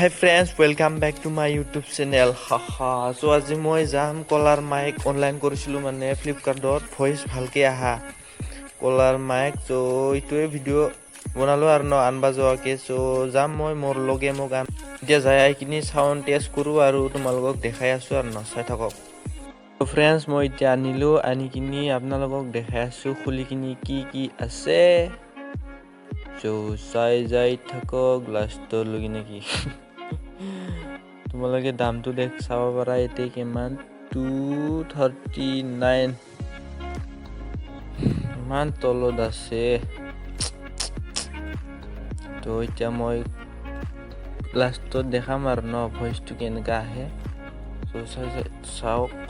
Hi friends, welcome back to my YouTube channel. Haha. So আজি মই যাম কলাৰ Mike online কৰিছিলো মানে ফ্লিপকাৰ্টত ভয়েস ভালকে আহা কলাৰ মাইক তো ইটোৱে ভিডিও বনালো আৰু ন আনবা যোৱাকে সো যাম মই মোৰ লগে মোক আন এতিয়া যাই কিনি সাউন্ড টেষ্ট কৰো আৰু তোমালোকক দেখাই আছো আৰু ন চাই থাকক তো फ्रेंड्स মই এতিয়া আনিলো আনি কিনি আপোনালোকক দেখাই আছো খুলি কিনি কি আছে So যাই থাকো গ্লাসটো লগি নাকি তোমালোকে দামটো দেখ চাব পাৰা এতে কিমান 239 মান তলত আছে তো এতিয়া মই গ্লাসটো দেখাম আৰু ন ভয়েসটো কেনেকা আহে তো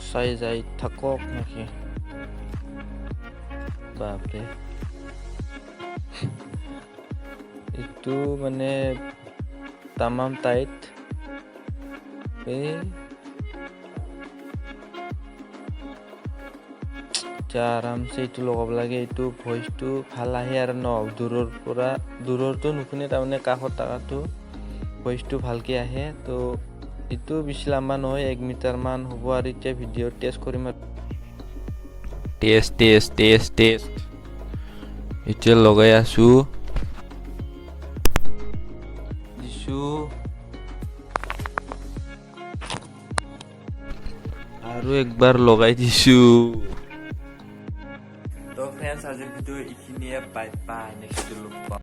চাই যাই থাকক নাকি বাপৰে itu মানে tamam tight আৰাম সে itu লগাব লাগে itu ভয়েস টু ভাল আহে আৰু ন দূৰৰ পৰা দূৰৰটো নুশুনে তাৰমানে কাষত টাকাটো ভয়েস টু ভালকে আহে তো itu বেছি লম্বা নহয় 1 মিটাৰ মান হ'ব আৰু এতিয়া ভিডিও টেষ্ট কৰিম টেষ্ট এতিয়া লগাই আছো আৰু একবাৰ লগাই দিছো তো फ्रेंड्स আজি ভিডিও ইখিনিয়ে বাই বাই নেক্সট লুক